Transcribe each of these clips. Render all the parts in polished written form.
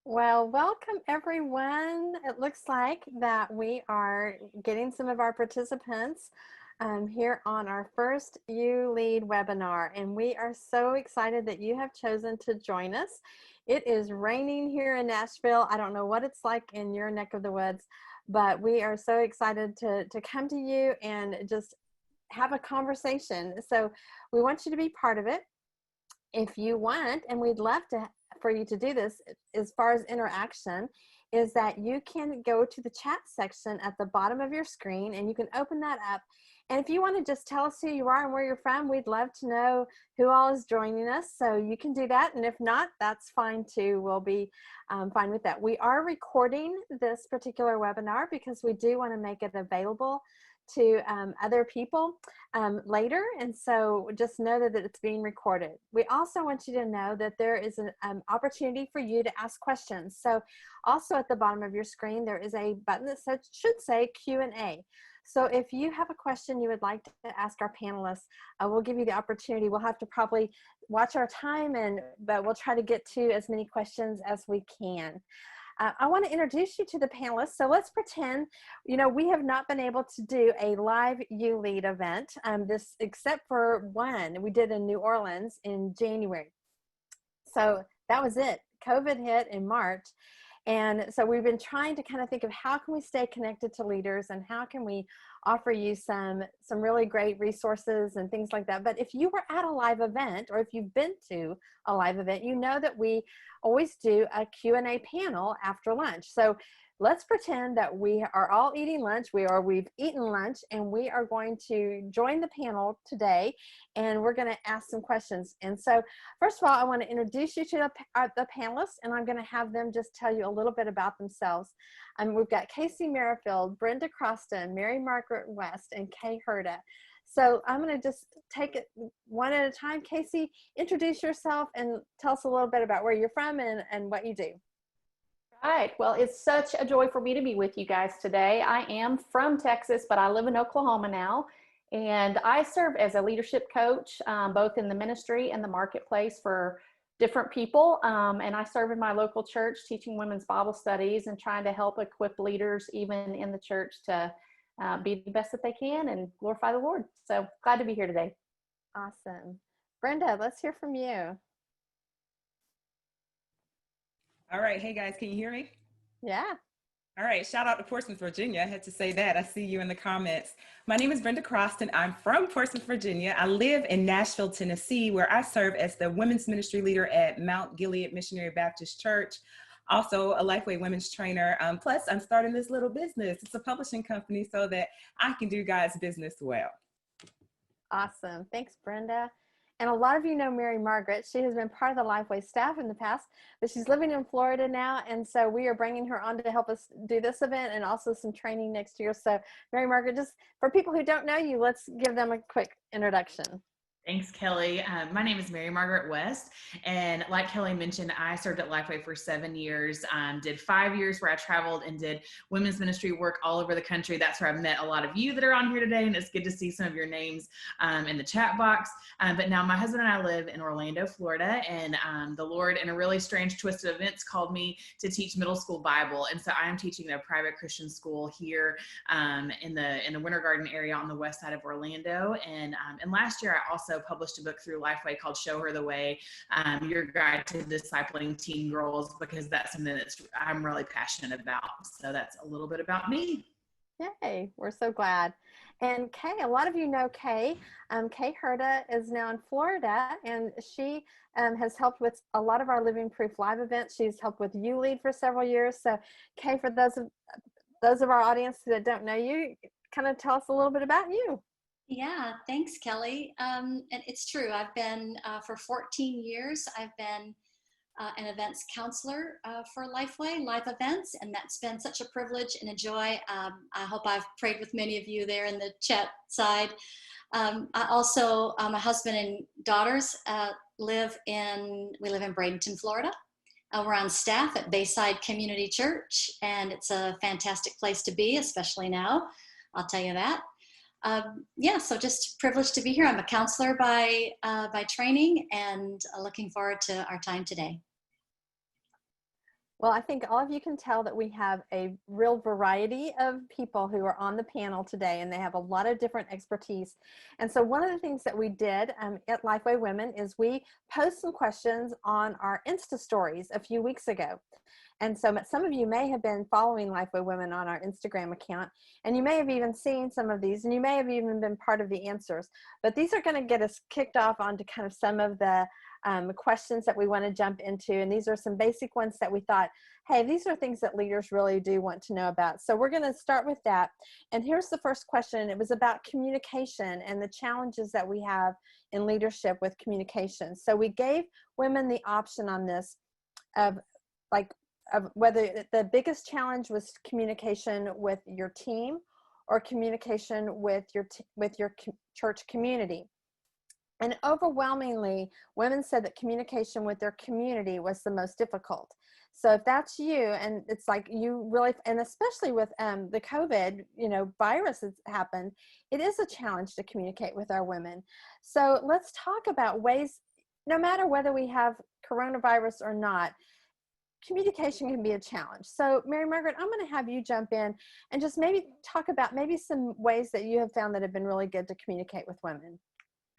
Well, welcome everyone. It looks like that we are getting some of our participants here on our first You Lead webinar, and we are so excited that you have chosen to join us. It is raining here in Nashville. I don't know what it's like in your neck of the woods, but we are so excited to come to you and just have a conversation. So we want you to be part of it if you want, and we'd love to for you to do this as far as interaction, is that you can go to the chat section at the bottom of your screen and you can open that up. And if you want to just tell us who you are and where you're from, we'd love to know who all is joining us. So you can do that. And if not, that's fine too. We'll be fine with that. We are recording this particular webinar because we do want to make it available to other people later, and so just know that it's being recorded. We also want you to know that there is an opportunity for you to ask questions. So also at the bottom of your screen there is a button that should say Q&A. So if you have a question you would like to ask our panelists, we'll give you the opportunity. We'll have to probably watch our time, but we'll try to get to as many questions as we can. I want to introduce you to the panelists. So let's pretend, we have not been able to do a live You Lead event, except for one we did in New Orleans in January. So that was it. COVID hit in March. And so we've been trying to kind of think of how can we stay connected to leaders and how can we offer you some really great resources and things like that. But if you were at a live event, or if you've been to a live event, you know that we always do a Q&A panel after lunch. So let's pretend that we are all eating lunch. We've eaten lunch, and we are going to join the panel today, and we're going to ask some questions. And so first of all, I want to introduce you to the panelists, and I'm going to have them just tell you a little bit about themselves. We've got Casey Merrifield, Brenda Croston, Mary Margaret West, and Kay Herda. So I'm going to just take it one at a time. Casey, introduce yourself and tell us a little bit about where you're from and what you do. Right. Well, it's such a joy for me to be with you guys today. I am from Texas, but I live in Oklahoma now, and I serve as a leadership coach, both in the ministry and the marketplace for different people. And I serve in my local church teaching women's Bible studies and trying to help equip leaders even in the church to be the best that they can and glorify the Lord. So glad to be here today. Awesome. Brenda, let's hear from you. All right. Hey guys, can you hear me? Yeah. All right. Shout out to Portsmouth, Virginia. I had to say that. I see you in the comments. My name is Brenda Croston. I'm from Portsmouth, Virginia. I live in Nashville, Tennessee, where I serve as the women's ministry leader at Mount Gilead Missionary Baptist Church. Also a LifeWay Women's trainer. Plus, I'm starting this little business. It's a publishing company so that I can do God's business well. Awesome. Thanks, Brenda. And a lot of you know Mary Margaret. She has been part of the LifeWay staff in the past, but she's living in Florida now. And so we are bringing her on to help us do this event and also some training next year. So Mary Margaret, just for people who don't know you, let's give them a quick introduction. Thanks, Kelly. My name is Mary Margaret West, and like Kelly mentioned, I served at LifeWay for 7 years, did 5 years where I traveled and did women's ministry work all over the country. That's where I've met a lot of you that are on here today, and it's good to see some of your names in the chat box. But now my husband and I live in Orlando, Florida, and the Lord, in a really strange twist of events, called me to teach middle school Bible. And so I am teaching a private Christian school here in the Winter Garden area on the west side of Orlando. And last year I also published a book through LifeWay called Show Her the Way, Your Guide to Discipling Teen Girls, because that's something I'm really passionate about. So that's a little bit about me. Yay, we're so glad. And Kay, a lot of you know Kay. Kay Herda is now in Florida, and she has helped with a lot of our Living Proof Live events. She's helped with You Lead for several years. So Kay, for those of our audience that don't know you, kind of tell us a little bit about you. Yeah, thanks, Kelly. And it's true. I've been, for 14 years, I've been an events counselor for LifeWay, live events, and that's been such a privilege and a joy. I hope I've prayed with many of you there in the chat side. I also, my husband and daughters live in Bradenton, Florida. We're on staff at Bayside Community Church, and it's a fantastic place to be, especially now. I'll tell you that. Yeah, so just privileged to be here. I'm a counselor by training, and looking forward to our time today. Well, I think all of you can tell that we have a real variety of people who are on the panel today, and they have a lot of different expertise. And so one of the things that we did at LifeWay Women is we posed some questions on our Insta stories a few weeks ago. And so some of you may have been following LifeWay Women on our Instagram account, and you may have even seen some of these, and you may have even been part of the answers. But these are going to get us kicked off onto kind of some of the questions that we want to jump into. And these are some basic ones that we thought, hey, these are things that leaders really do want to know about. So we're going to start with that. And here's the first question. It was about communication and the challenges that we have in leadership with communication. So we gave women the option on this of whether the biggest challenge was communication with your team or communication with your church community. And overwhelmingly, women said that communication with their community was the most difficult. So if that's you, and it's like you really, and especially with the COVID, virus has happened, it is a challenge to communicate with our women. So let's talk about ways, no matter whether we have coronavirus or not, communication can be a challenge. So Mary Margaret, I'm going to have you jump in and just maybe talk about maybe some ways that you have found that have been really good to communicate with women.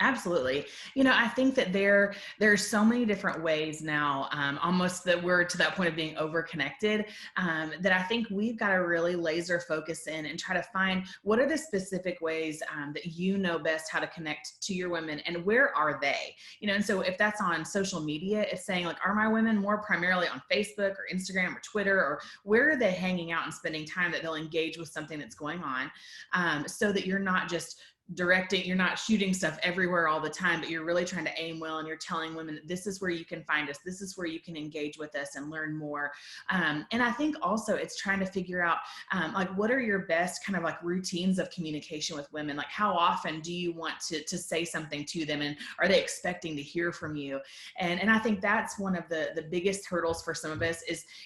Absolutely. I think that there's so many different ways now, almost that we're to that point of being over-connected, that I think we've got to really laser focus in and try to find what are the specific ways that you know best how to connect to your women, and where are they? And so if that's on social media, it's saying like, are my women more primarily on Facebook or Instagram or Twitter, or where are they hanging out and spending time that they'll engage with something that's going on, so that you're not just you're not shooting stuff everywhere all the time, but you're really trying to aim well, and you're telling women that this is where you can find us, this is where you can engage with us and learn more. And I think also it's trying to figure out like, what are your best kind of like routines of communication with women? Like, how often do you want to say something to them, and are they expecting to hear from you? And I think that's one of the biggest hurdles for some of us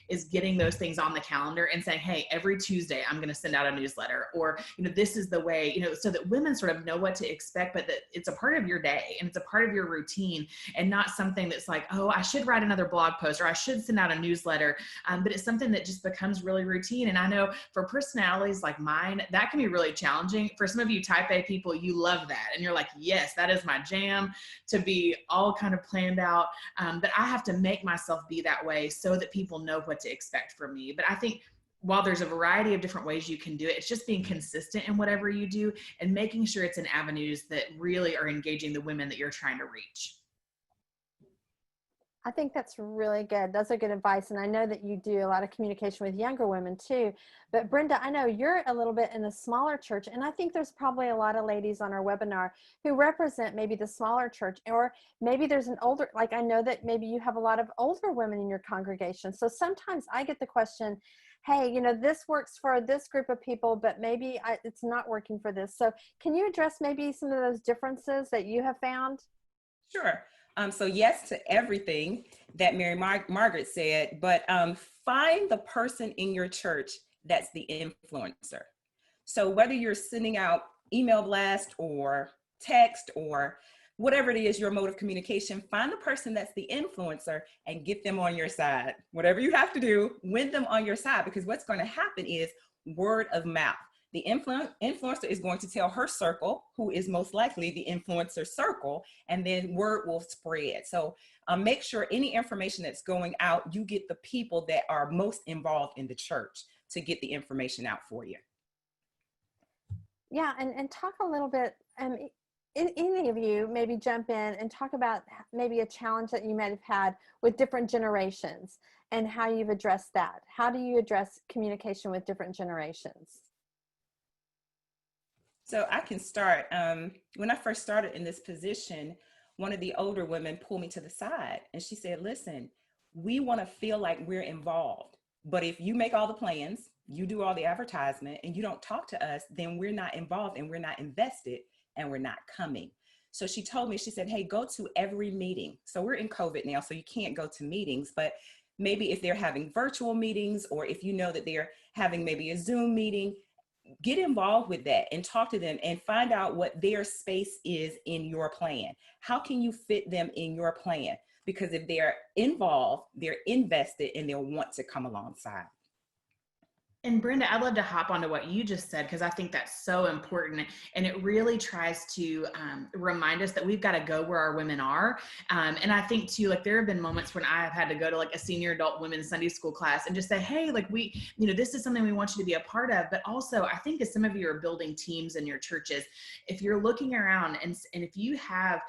is getting those things on the calendar and saying, hey, every Tuesday I'm going to send out a newsletter, or this is the way, so that women sort of know what to expect, but that it's a part of your day and it's a part of your routine, and not something that's like, oh, I should write another blog post or I should send out a newsletter. But it's something that just becomes really routine. And I know for personalities like mine, that can be really challenging. For some of you type A people, you love that. And you're like, yes, that is my jam, to be all kind of planned out. But I have to make myself be that way so that people know what to expect from me. But I think while there's a variety of different ways you can do it, it's just being consistent in whatever you do and making sure it's in avenues that really are engaging the women that you're trying to reach. I think that's really good. Those are good advice. And I know that you do a lot of communication with younger women too. But Brenda, I know you're a little bit in a smaller church, and I think there's probably a lot of ladies on our webinar who represent maybe the smaller church, or maybe there's an older, like I know that maybe you have a lot of older women in your congregation. So sometimes I get the question, hey, this works for this group of people, but maybe it's not working for this. So can you address maybe some of those differences that you have found? Sure. So yes to everything that Mary Margaret said, but find the person in your church that's the influencer. So whether you're sending out email blast or text or whatever it is, your mode of communication, find the person that's the influencer and get them on your side. Whatever you have to do, win them on your side, because what's going to happen is word of mouth. The influencer is going to tell her circle, who is most likely the influencer circle, and then word will spread. So make sure any information that's going out, you get the people that are most involved in the church to get the information out for you. Yeah, and talk a little bit, any of you maybe jump in and talk about maybe a challenge that you might have had with different generations and how you've addressed that. How do you address communication with different generations? So I can start. When I first started in this position, one of the older women pulled me to the side and she said, listen, we want to feel like we're involved. But if you make all the plans, you do all the advertisement, and you don't talk to us, then we're not involved and we're not invested and we're not coming. So she told me, she said, hey, go to every meeting. So we're in COVID now, so you can't go to meetings, but maybe if they're having virtual meetings, or if you know that they're having maybe a Zoom meeting, get involved with that and talk to them and find out what their space is in your plan. How can you fit them in your plan? because if they're involved, they're invested, and they'll want to come alongside. And Brenda, I'd love to hop onto what you just said, because I think that's so important. And it really tries to remind us that we've got to go where our women are. And I think too, like there have been moments when I have had to go to like a senior adult women's Sunday school class and just say, hey, like this is something we want you to be a part of. But also I think as some of you are building teams in your churches, if you're looking around and if you have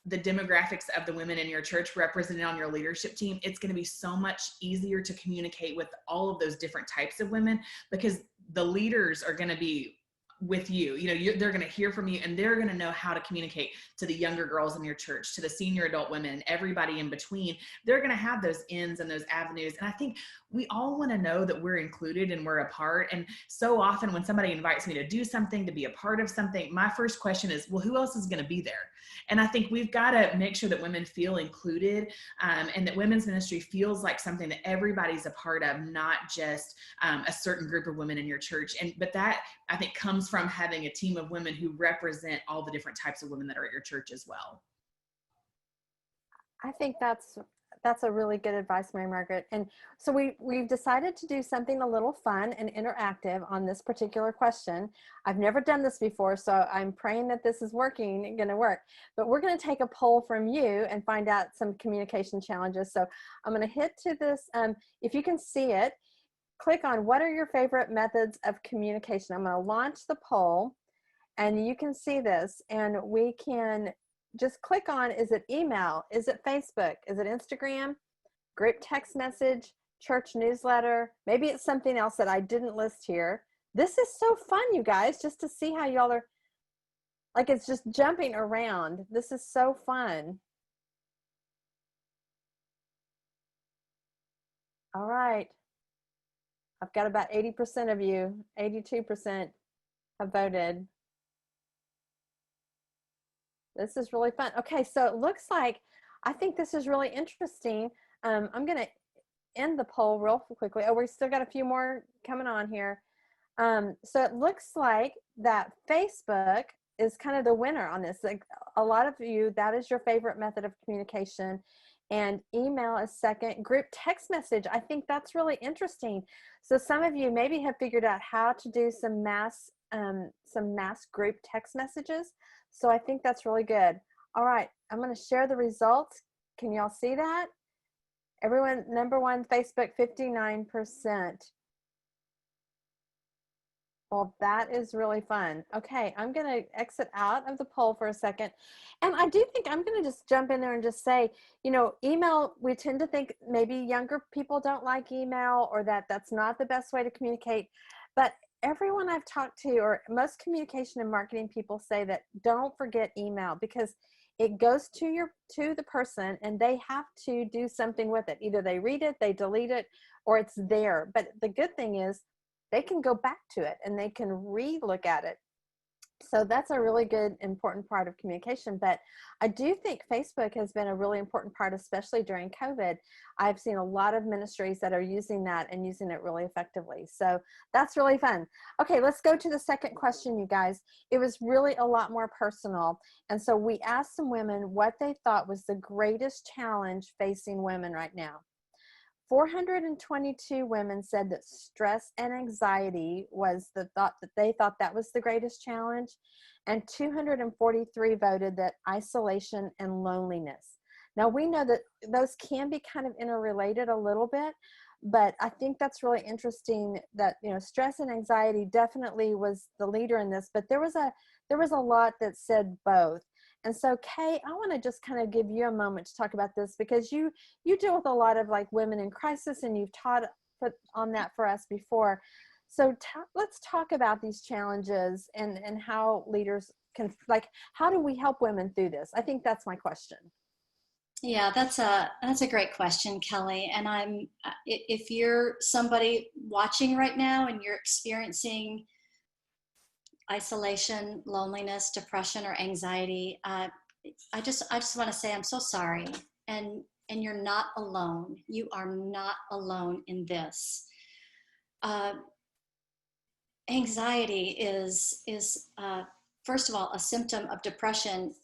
the demographics of the women in your church represented on your leadership team, it's going to be so much easier to communicate with all of those different types of women, because the leaders are going to be with you. They're going to hear from you, and they're going to know how to communicate to the younger girls in your church, to the senior adult women, everybody in between. They're going to have those ends and those avenues. And I think we all want to know that we're included and we're a part. And so often when somebody invites me to do something, to be a part of something, my first question is, well, who else is going to be there? And I think we've got to make sure that women feel included, and that women's ministry feels like something that everybody's a part of, not just a certain group of women in your church. But that, I think, comes from having a team of women who represent all the different types of women that are at your church as well. I think that's a really good advice, Mary Margaret. And so we've decided to do something a little fun and interactive on this particular question. I've never done this before, so I'm praying that this is working and going to work. But we're going to take a poll from you and find out some communication challenges. So I'm going to hit to this. If you can see it, click on what are your favorite methods of communication. I'm going to launch the poll, and you can see this, and we can just click on, is it email? Is it Facebook? Is it Instagram? Group text message? Church newsletter? Maybe it's something else that I didn't list here. This is so fun, you guys, just to see how y'all are, like it's just jumping around. This is so fun. All right. I've got about 80% of you, 82% have voted. This is really fun. Okay, so it looks like, I think this is really interesting. I'm going to end the poll real quickly. Oh, we still got a few more coming on here. So it looks like that Facebook is kind of the winner on this. Like a lot of you, that is your favorite method of communication. And email is second. Group text message, I think that's really interesting. So some of you maybe have figured out how to do some mass group text messages. So I think that's really good. All right, I'm going to share the results. Can y'all see that? Everyone, number one, Facebook, 59%. Well, that is really fun. Okay, I'm going to exit out of the poll for a second. And I do think I'm going to just jump in there and just say, email, we tend to think maybe younger people don't like email, or that's not the best way to communicate. But everyone I've talked to, or most communication and marketing people, say that don't forget email, because it goes to the person and they have to do something with it. Either they read it, they delete it, or it's there. But the good thing is they can go back to it and they can re-look at it. So that's a really good, important part of communication. But I do think Facebook has been a really important part, especially during COVID. I've seen a lot of ministries that are using that and using it really effectively. So that's really fun. Okay, let's go to the second question, you guys. It was really a lot more personal. And so we asked some women what they thought was the greatest challenge facing women right now. 422 women said that stress and anxiety was the thought, that they thought that was the greatest challenge. And 243 voted that isolation and loneliness. Now we know that those can be kind of interrelated a little bit, but I think that's really interesting that, stress and anxiety definitely was the leader in this, but there was a lot that said both. And so, Kay, I want to just kind of give you a moment to talk about this, because you deal with a lot of like women in crisis, and you've taught on that for us before. So let's talk about these challenges and how leaders can, like, how do we help women through this? I think that's my question. Yeah, that's a great question, Kelly. And if you're somebody watching right now and you're experiencing isolation, loneliness, depression, or anxiety, I just want to say I'm so sorry, and you're not alone. You are not alone in this. Anxiety is first of all a symptom of depression.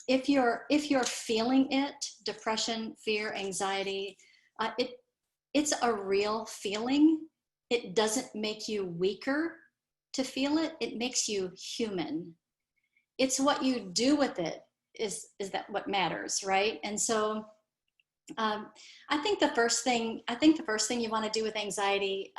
if you're feeling it, depression, fear, anxiety, it's a real feeling. It doesn't make you weaker to feel it. It makes you human. It's what you do with it is that what matters, right? And so I think the first thing you want to do with anxiety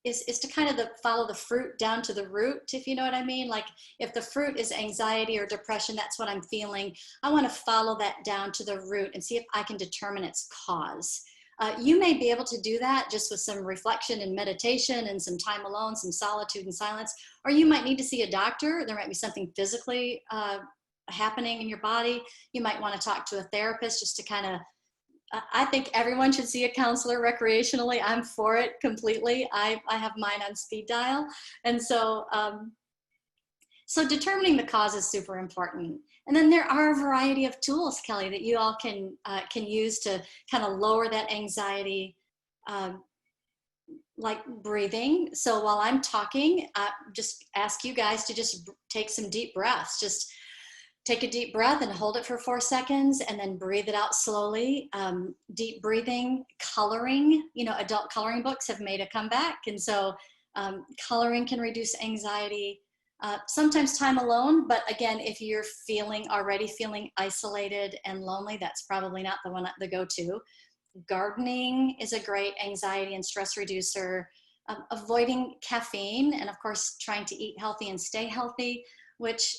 is to kind of follow the fruit down to the root, if you know what I mean. Like if the fruit is anxiety or depression, that's what I'm feeling. I want to follow that down to the root and see if I can determine its cause. You may be able to do that just with some reflection and meditation and some time alone, some solitude and silence, or you might need to see a doctor. There might be something physically happening in your body. You might want to talk to a therapist just to kind of, I think everyone should see a counselor recreationally. I'm for it completely. I have mine on speed dial. And so, so determining the cause is super important. And then there are a variety of tools, Kelly, that you all can use to kind of lower that anxiety, like breathing. So while I'm talking, just ask you guys to just take some deep breaths. Just take a deep breath and hold it for 4 seconds and then breathe it out slowly. Deep breathing, coloring, adult coloring books have made a comeback. And so coloring can reduce anxiety. Sometimes time alone, but again, if you're already feeling isolated and lonely, that's probably not the go-to. Gardening is a great anxiety and stress reducer. Avoiding caffeine, and of course, trying to eat healthy and stay healthy, which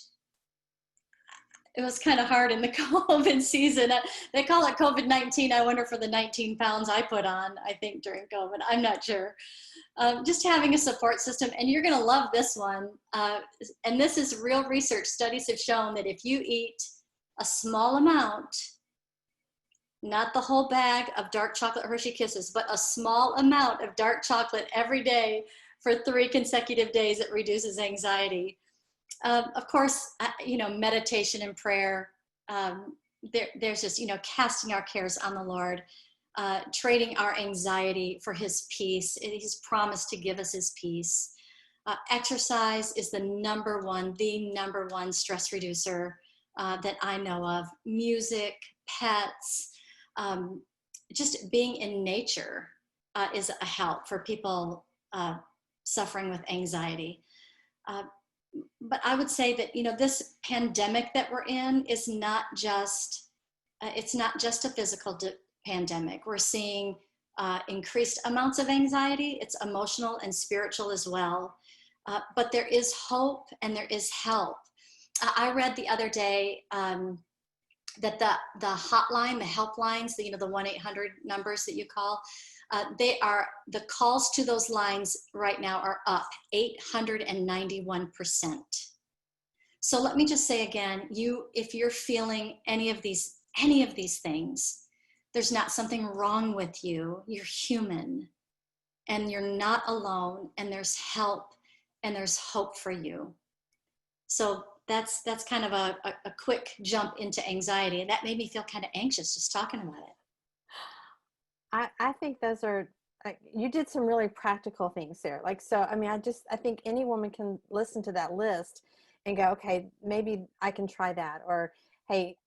it was kind of hard in the COVID season. They call it COVID-19. I wonder for the 19 pounds I put on, I think, during COVID. I'm not sure. Just having a support system. And you're going to love this one. And this is real research. Studies have shown that if you eat a small amount, not the whole bag of dark chocolate Hershey Kisses, but a small amount of dark chocolate every day for 3 consecutive days, it reduces anxiety. Of course, meditation and prayer. There's just, casting our cares on the Lord, trading our anxiety for his peace. He's promised to give us his peace. Exercise is the number one stress reducer that I know of. Music, pets, just being in nature is a help for people suffering with anxiety. But I would say that, this pandemic that we're in is not just, it's not just a physical pandemic. We're seeing increased amounts of anxiety. It's emotional and spiritual as well. But there is hope and there is help. I read the other day that the hotline, the helplines, the 1-800 numbers that you call, the calls to those lines right now are up 891%. So let me just say again, if you're feeling any of these things, there's not something wrong with you. You're human and you're not alone, and there's help and there's hope for you. So that's kind of a quick jump into anxiety. And that made me feel kind of anxious just talking about it. I think those are, you did some really practical things there. I think any woman can listen to that list and go, okay, maybe I can try that. Or, hey,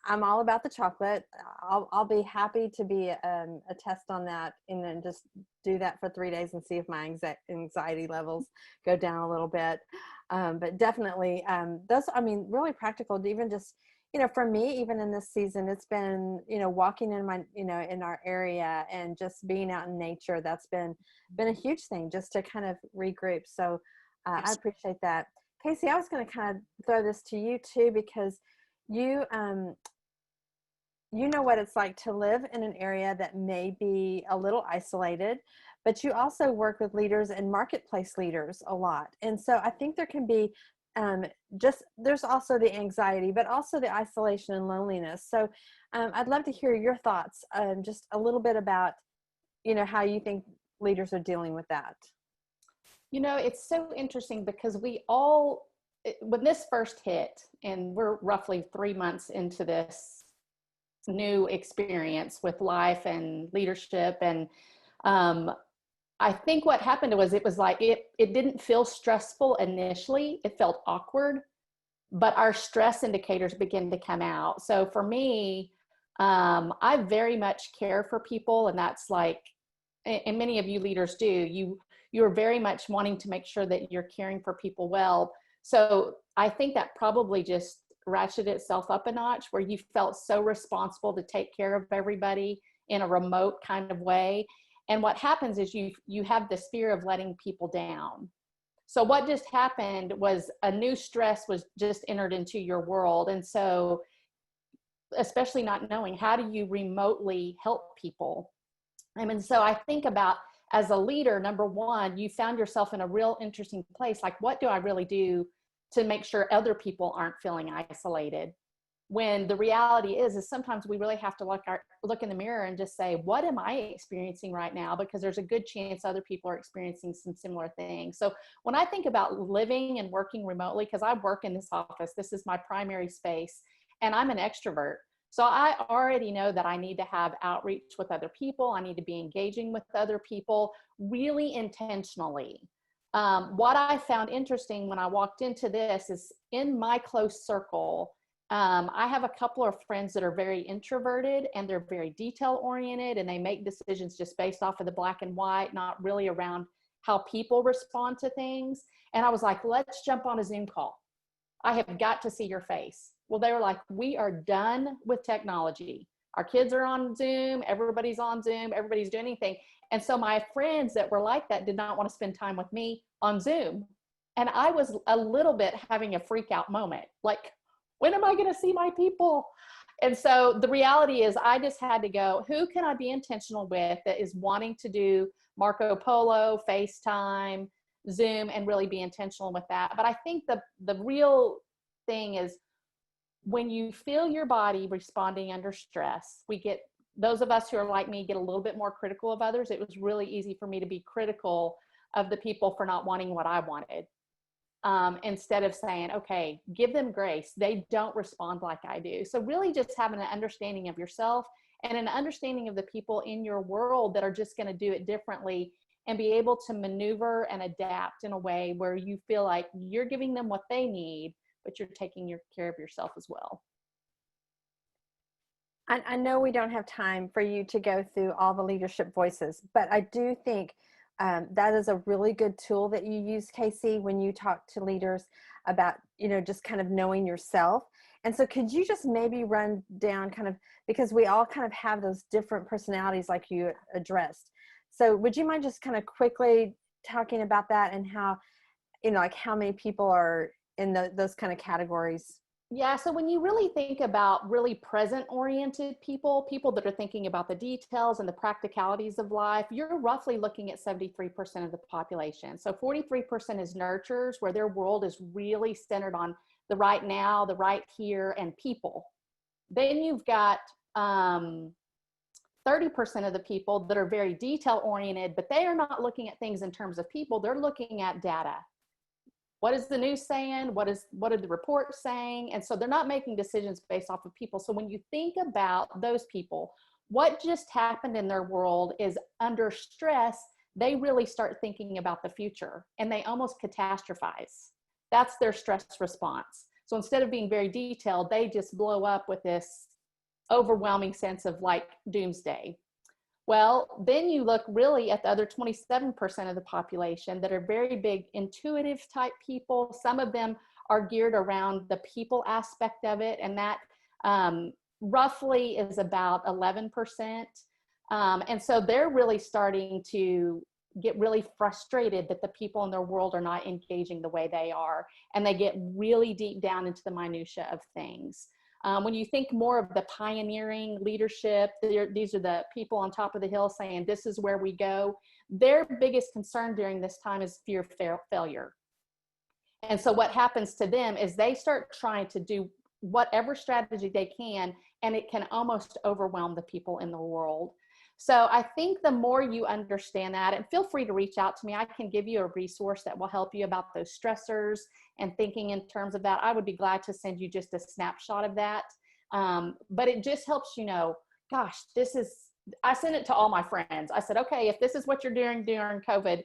I'm all about the chocolate. I'll be happy to be a test on that, and then just do that for 3 days and see if my anxiety levels go down a little bit. But definitely those, really practical to even just, for me, even in this season, it's been, walking in my, in our area and just being out in nature. That's been a huge thing just to kind of regroup. So I appreciate that. Casey, I was going to kind of throw this to you too, because you know what it's like to live in an area that may be a little isolated, but you also work with leaders and marketplace leaders a lot. And so I think there can be there's also the anxiety, but also the isolation and loneliness. So I'd love to hear your thoughts, just a little bit about, how you think leaders are dealing with that. It's so interesting because when this first hit, and we're roughly 3 months into this new experience with life and leadership, and I think what happened was it was like it didn't feel stressful initially. It felt awkward. but our stress indicators begin to come out. So for me, I very much care for people, and that's like, and many of you leaders do, you're very much wanting to make sure that you're caring for people well. So I think that probably just ratcheted itself up a notch, where you felt so responsible to take care of everybody in a remote kind of way. And what happens is you have this fear of letting people down. So what just happened was a new stress was just entered into your world. And so, especially not knowing, how do you remotely help people? I mean, so I think about, as a leader, number one, you found yourself in a real interesting place. Like, what do I really do to make sure other people aren't feeling isolated? When the reality is sometimes we really have to look in the mirror and just say, what am I experiencing right now? Because there's a good chance other people are experiencing some similar things. So when I think about living and working remotely, because I work in this office, this is my primary space, and I'm an extrovert. So I already know that I need to have outreach with other people. I need to be engaging with other people really intentionally. What I found interesting when I walked into this is, in my close circle, I have a couple of friends that are very introverted, and they're very detail oriented, and they make decisions just based off of the black and white, not really around how people respond to things. And I was like, let's jump on a Zoom call. I have got to see your face. Well, they were like, we are done with technology. Our kids are on Zoom. Everybody's on Zoom. Everybody's doing anything. And so my friends that were like that did not want to spend time with me on Zoom. And I was a little bit having a freak out moment. Like, when am I going to see my people? And so the reality is, I just had to go, who can I be intentional with that is wanting to do Marco Polo, FaceTime, Zoom, and really be intentional with that? But I think the real thing is, when you feel your body responding under stress, those of us who are like me get a little bit more critical of others. It was really easy for me to be critical of the people for not wanting what I wanted. Instead of saying, okay, give them grace. They don't respond like I do. So really just having an understanding of yourself and an understanding of the people in your world that are just going to do it differently, and be able to maneuver and adapt in a way where you feel like you're giving them what they need, but you're taking care of yourself as well. I know we don't have time for you to go through all the leadership voices, but I do think that is a really good tool that you use, Casey, when you talk to leaders about, just kind of knowing yourself. And so could you just maybe run down kind of, because we all kind of have those different personalities like you addressed. So would you mind just kind of quickly talking about that, and how, like how many people are in those kind of categories? Yeah, so when you really think about really present-oriented people that are thinking about the details and the practicalities of life, you're roughly looking at 73% of the population. So 43% is nurturers, where their world is really centered on the right now, the right here, and people. Then you've got 30% of the people that are very detail-oriented, but they are not looking at things in terms of people. They're looking at data. What is the news saying? What are the reports saying? And so they're not making decisions based off of people. So when you think about those people, what just happened in their world is, under stress, they really start thinking about the future, and they almost catastrophize. That's their stress response. So instead of being very detailed, they just blow up with this overwhelming sense of like doomsday. Well, then you look really at the other 27% of the population that are very big intuitive type people. Some of them are geared around the people aspect of it, and that roughly is about 11%. And so they're really starting to get really frustrated that the people in their world are not engaging the way they are, and they get really deep down into the minutia of things. When you think more of the pioneering leadership, these are the people on top of the hill saying, this is where we go. Their biggest concern during this time is fear of failure. And so what happens to them is they start trying to do whatever strategy they can, and it can almost overwhelm the people in the world. So I think the more you understand that, and feel free to reach out to me, I can give you a resource that will help you about those stressors and thinking in terms of that. I would be glad to send you just a snapshot of that. But it just helps you know, gosh, I sent it to all my friends. I said, okay, if this is what you're doing during COVID,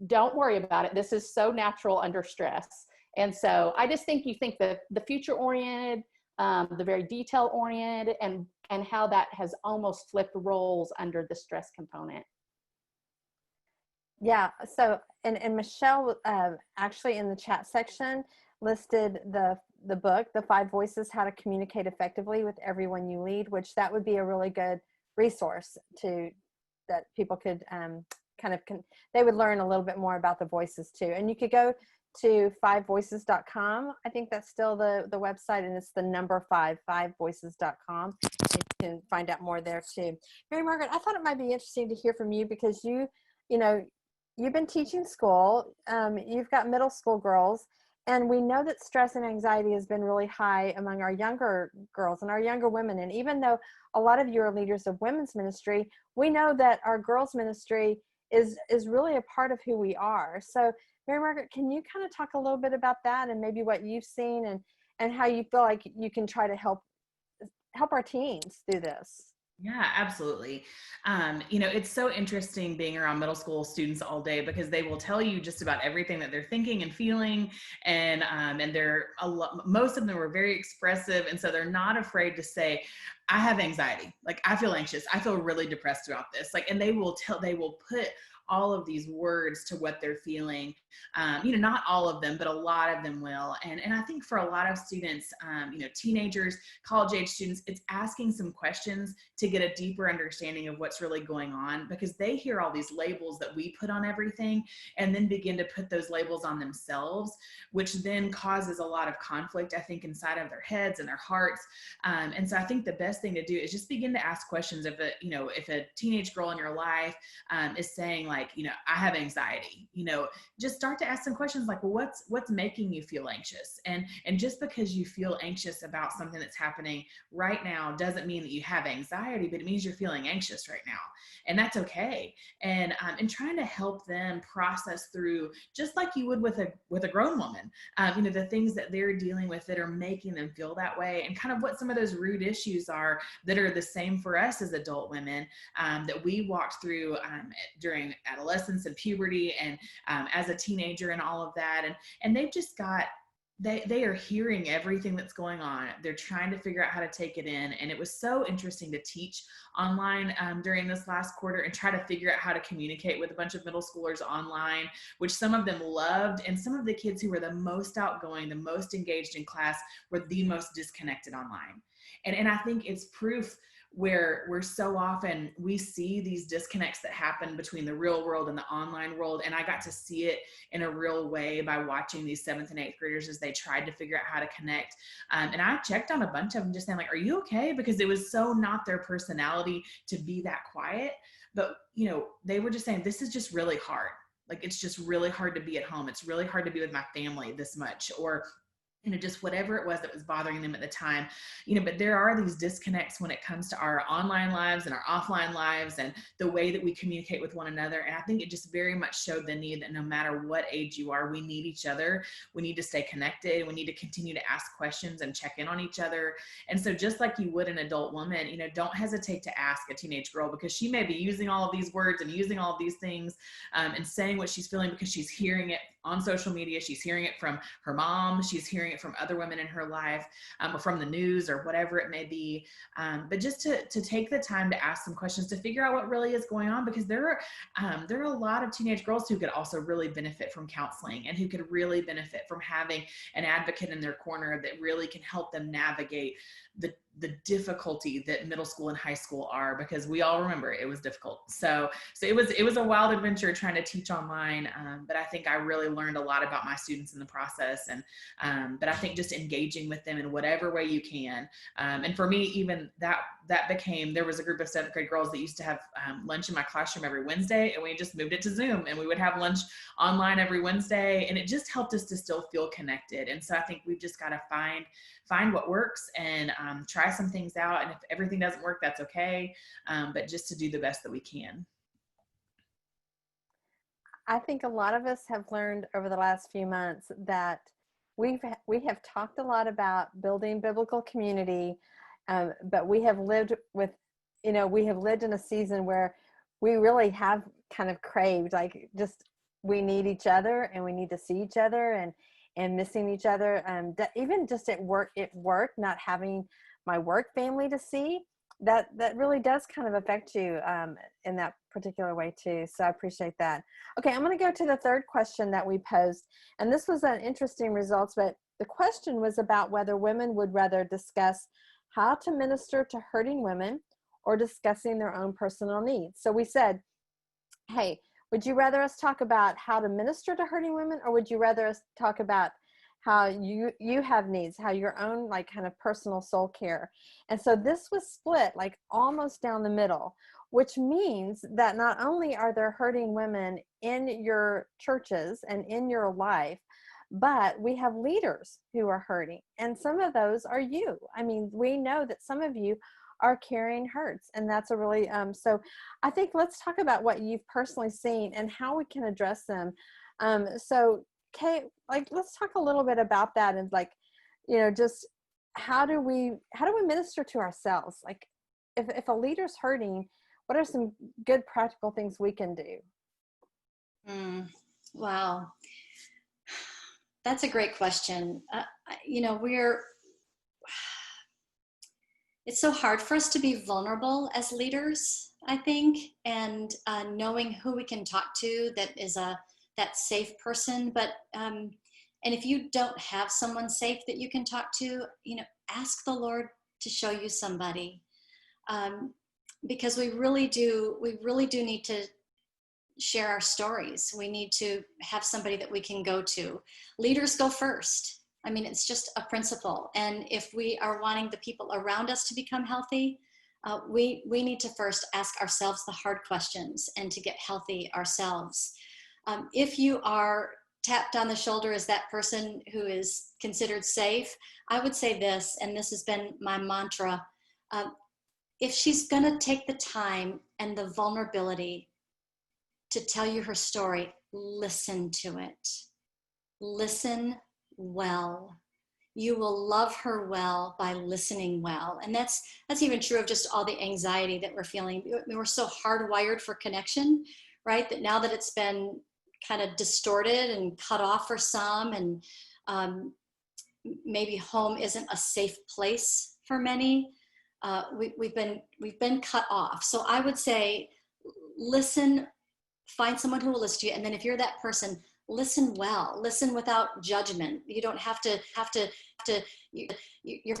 don't worry about it. This is so natural under stress. And so I just think the future oriented, the very detail oriented, and how that has almost flipped roles under the stress component. Yeah. So, and Michelle actually in the chat section listed the book, The 5 Voices, How to Communicate Effectively with Everyone You Lead, which that would be a really good resource that people could they would learn a little bit more about the voices too. And you could go to 5voices.com. I think that's still the website, and it's the number 5voices.com. You can find out more there too. Mary Margaret, I thought it might be interesting to hear from you because you've been teaching school. You've got middle school girls, and we know that stress and anxiety has been really high among our younger girls and our younger women. And even though a lot of you are leaders of women's ministry, we know that our girls ministry is really a part of who we are. So Mary Margaret, can you kind of talk a little bit about that and maybe what you've seen and how you feel like you can try to help our teens through this? Yeah, absolutely. It's so interesting being around middle school students all day because they will tell you just about everything that they're thinking and feeling, and most of them are very expressive, and so they're not afraid to say, "I have anxiety. Like I feel anxious. I feel really depressed about this." And they will put all of these words to what they're feeling. Not all of them, but a lot of them will. And I think for a lot of students, teenagers, college age students, it's asking some questions to get a deeper understanding of what's really going on, because they hear all these labels that we put on everything and then begin to put those labels on themselves, which then causes a lot of conflict, I think, inside of their heads and their hearts. And so I think the best thing to do is just begin to ask questions. If a teenage girl in your life is saying like, I have anxiety, just start to ask some questions like, well, what's making you feel anxious? And just because you feel anxious about something that's happening right now doesn't mean that you have anxiety, but it means you're feeling anxious right now. And that's okay. And trying to help them process through, just like you would with a grown woman, the things that they're dealing with that are making them feel that way, and kind of what some of those root issues are that are the same for us as adult women, that we walked through during adolescence and puberty and as a teenager and all of that. And they've just got, they are hearing everything that's going on. They're trying to figure out how to take it in. And it was so interesting to teach online during this last quarter and try to figure out how to communicate with a bunch of middle schoolers online, which some of them loved. And some of the kids who were the most outgoing, the most engaged in class, were the most disconnected online. And I think it's proof where we're so often, we see these disconnects that happen between the real world and the online world. And I got to see it in a real way by watching these 7th and 8th graders as they tried to figure out how to connect. And I checked on a bunch of them just saying like, are you okay? Because it was so not their personality to be that quiet. But, they were just saying, this is just really hard. Like, it's just really hard to be at home. It's really hard to be with my family this much, or just whatever it was that was bothering them at the time, but there are these disconnects when it comes to our online lives and our offline lives and the way that we communicate with one another. And I think it just very much showed the need that no matter what age you are, we need each other. We need to stay connected. We need to continue to ask questions and check in on each other. And so just like you would an adult woman, don't hesitate to ask a teenage girl, because she may be using all of these words and using all of these things and saying what she's feeling because she's hearing it on social media. She's hearing it from her mom. She's hearing it from other women in her life, or from the news, or whatever it may be. But just to take the time to ask some questions to figure out what really is going on, because there are a lot of teenage girls who could also really benefit from counseling, and who could really benefit from having an advocate in their corner that really can help them navigate the difficulty that middle school and high school are, because we all remember it was difficult. So it was a wild adventure trying to teach online. But I think I really learned a lot about my students in the process. But I think just engaging with them in whatever way you can. And for me, even that became, there was a group of 7th grade girls that used to have lunch in my classroom every Wednesday, and we just moved it to Zoom, and we would have lunch online every Wednesday. And it just helped us to still feel connected. And so I think we've just got to find what works and try some things out. And if everything doesn't work, that's okay. But just to do the best that we can. I think a lot of us have learned over the last few months that we have talked a lot about building biblical community, but we have lived with, we have lived in a season where we really have kind of craved, like, just, we need each other and we need to see each other. and missing each other. Even just at work, not having my work family to see, that really does kind of affect you in that particular way too. So I appreciate that. Okay, I'm going to go to the third question that we posed, and this was an interesting results, but the question was about whether women would rather discuss how to minister to hurting women or discussing their own personal needs. So we said, hey, would you rather us talk about how to minister to hurting women, or would you rather us talk about how you have needs, how your own like kind of personal soul care? And so this was split like almost down the middle, which means that not only are there hurting women in your churches and in your life, but we have leaders who are hurting, and some of those are you. I mean, we know that some of you are carrying hurts, and that's a really so I think let's talk about what you've personally seen and how we can address them. So Kate, like, let's talk a little bit about that, and like, just how do we minister to ourselves? Like, if a leader's hurting, what are some good practical things we can do? Wow, that's a great question. It's so hard for us to be vulnerable as leaders, I think, and knowing who we can talk to that is that safe person. But and if you don't have someone safe that you can talk to, ask the Lord to show you somebody, because we really do need to share our stories. We need to have somebody that we can go to. Leaders go first. I mean, it's just a principle. And if we are wanting the people around us to become healthy, we need to first ask ourselves the hard questions and to get healthy ourselves. If you are tapped on the shoulder as that person who is considered safe, I would say this, and this has been my mantra. If she's going to take the time and the vulnerability to tell you her story, listen to it. Listen well. You will love her well by listening well. And that's even true of just all the anxiety that we're feeling. We're so hardwired for connection, right? That now that it's been kind of distorted and cut off for some, and maybe home isn't a safe place for many, we've been cut off. So I would say, listen. Find someone who will listen to you. And then if you're that person, listen well, listen without judgment. You don't have to you're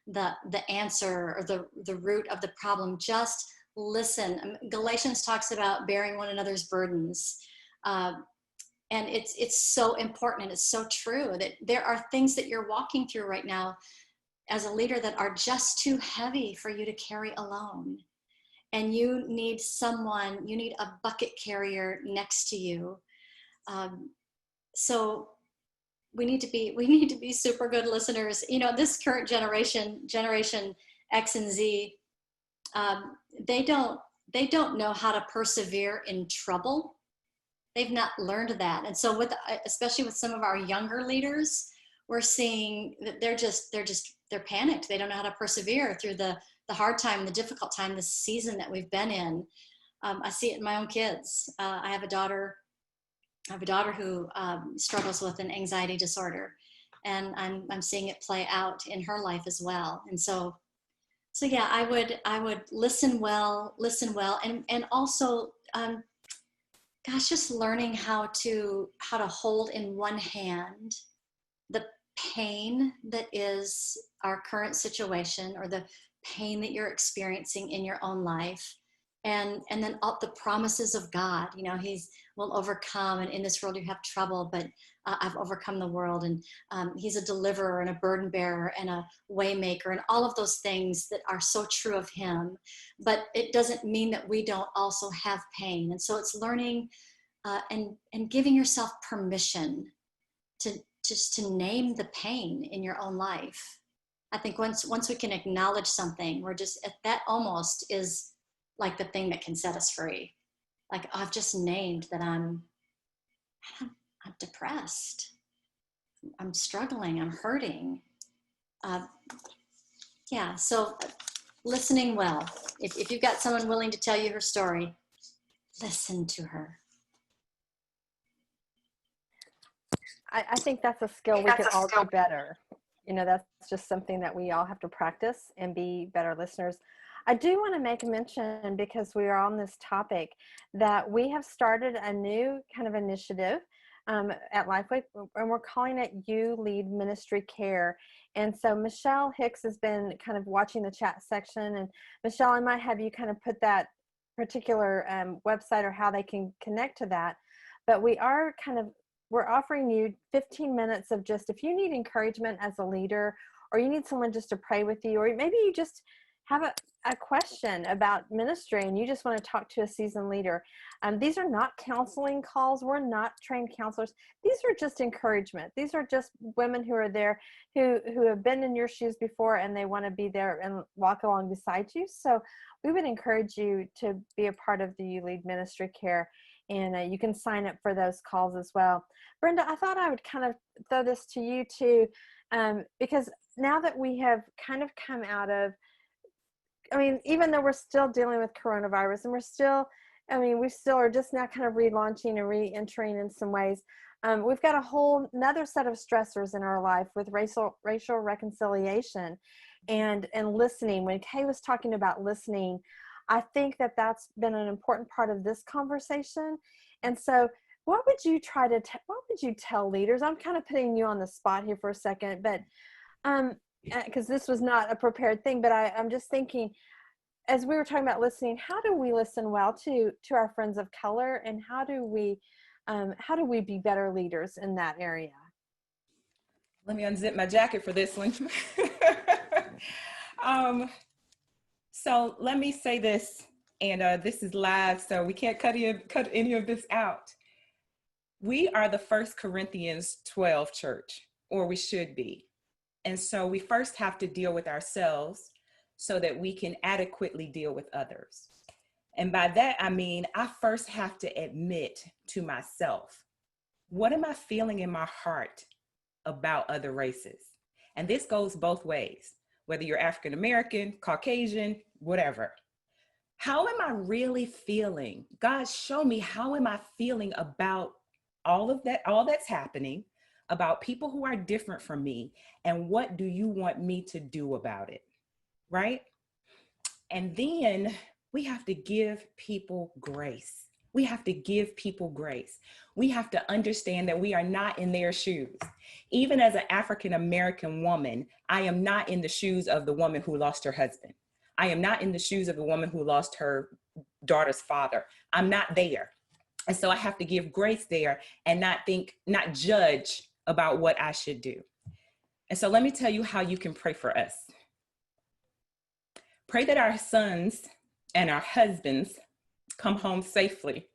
the answer or the root of the problem. Just listen. Galatians talks about bearing one another's burdens. And it's so important, and it's so true that there are things that you're walking through right now as a leader that are just too heavy for you to carry alone. And you need a bucket carrier next to you. So we need to be super good listeners. This current generation X and Z, they don't know how to persevere in trouble. They've not learned that. And so especially with some of our younger leaders, we're seeing that they're panicked. They don't know how to persevere through the hard time, the difficult time, the season that we've been in. I see it in my own kids. I have a daughter who struggles with an anxiety disorder, and I'm seeing it play out in her life as well. And so yeah, I would listen well, and also, just learning how to hold in one hand the pain that is our current situation, or the pain that you're experiencing in your own life, and then all the promises of God. He will overcome, and in this world you have trouble, but I've overcome the world. And he's a deliverer and a burden bearer and a way maker, and all of those things that are so true of him. But it doesn't mean that we don't also have pain. And so it's learning and giving yourself permission to name the pain in your own life. I think once we can acknowledge something, we're just, that almost is like the thing that can set us free. Like, oh, I've just named that I'm depressed, I'm struggling, I'm hurting. Yeah, so listening well. If you've got someone willing to tell you her story, listen to her. I think that's a skill we could all do better. You know, that's just something that we all have to practice and be better listeners. I do want to make a mention, because we are on this topic, that we have started a new kind of initiative at LifeWay, and we're calling it You Lead Ministry Care. And so Michelle Hicks has been kind of watching the chat section. And Michelle, I might have you kind of put that particular website or how they can connect to that. But we're offering you 15 minutes of just, if you need encouragement as a leader, or you need someone just to pray with you, or maybe you just have a question about ministry and you just want to talk to a seasoned leader. These are not counseling calls. We're not trained counselors. These are just encouragement. These are just women who are there who have been in your shoes before, and they want to be there and walk along beside you. So we would encourage you to be a part of the You Lead Ministry Care. And you can sign up for those calls as well. Brenda, I thought I would kind of throw this to you too, because now that we have kind of come out of, I mean, even though we're still dealing with coronavirus, and we still are just now kind of relaunching and re-entering in some ways. We've got another set of stressors in our life with racial reconciliation and listening. When Kay was talking about listening, I think that that's been an important part of this conversation. And so what would you tell leaders? I'm kind of putting you on the spot here for a second, but because this was not a prepared thing, but I'm just thinking, as we were talking about listening, how do we listen well to our friends of color, and how do we be better leaders in that area? Let me unzip my jacket for this one. So let me say this, and this is live, so we can't cut any of this out. We are the 1 Corinthians 12 church, or we should be. And so we first have to deal with ourselves so that we can adequately deal with others. And by that, I mean, I first have to admit to myself, what am I feeling in my heart about other races? And this goes both ways, whether you're African American, Caucasian, whatever. How am I really feeling? God, show me, how am I feeling about all of that, all that's happening, about people who are different from me, and what do you want me to do about it, right? And then we have to give people grace. We have to give people grace. We have to understand that we are not in their shoes. Even as an African-American woman, I am not in the shoes of the woman who lost her husband. I am not in the shoes of the woman who lost her daughter's father. I'm not there. And so I have to give grace there and not judge about what I should do. And so let me tell you how you can pray for us. Pray that our sons and our husbands come home safely.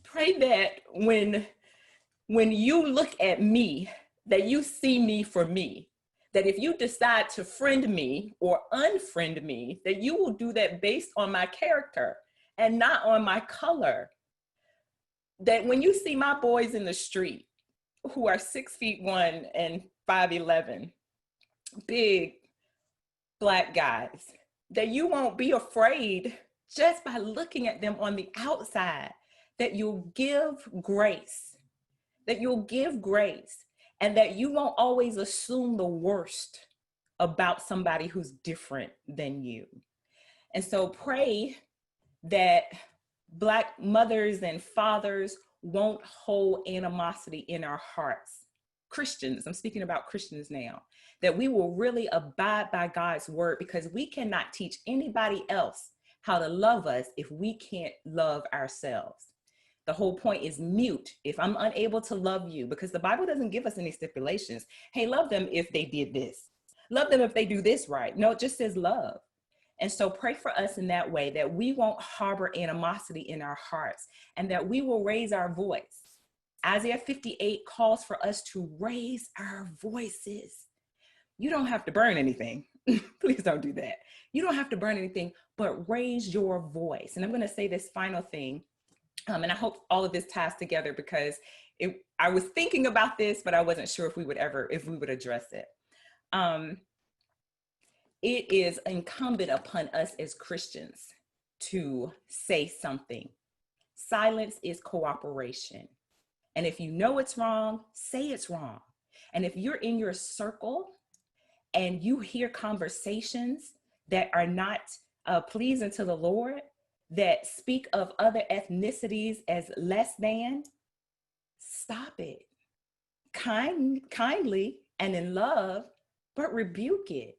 Pray that when you look at me, that you see me for me. That if you decide to friend me or unfriend me, that you will do that based on my character and not on my color. That when you see my boys in the street who are 6'1" and 5'11", big Black guys, that you won't be afraid just by looking at them on the outside, that you'll give grace, and that you won't always assume the worst about somebody who's different than you. And so pray that Black mothers and fathers won't hold animosity in our hearts. Christians, I'm speaking about Christians now, that we will really abide by God's word, because we cannot teach anybody else how to love us if we can't love ourselves. The whole point is mute if I'm unable to love you, because the Bible doesn't give us any stipulations. Hey, love them if they did this. Love them if they do this right. No, it just says love. And so pray for us in that way, that we won't harbor animosity in our hearts, and that we will raise our voice. Isaiah 58 calls for us to raise our voices. You don't have to burn anything. Please don't do that. You don't have to burn anything, but raise your voice. And I'm going to say this final thing. And I hope all of this ties together, because I was thinking about this, but I wasn't sure if we would address it. It is incumbent upon us as Christians to say something. Silence is cooperation. And if you know it's wrong, say it's wrong. And if you're in your circle and you hear conversations that are not pleasing to the Lord, that speak of other ethnicities as less than, stop it. Kindly and in love, but rebuke it.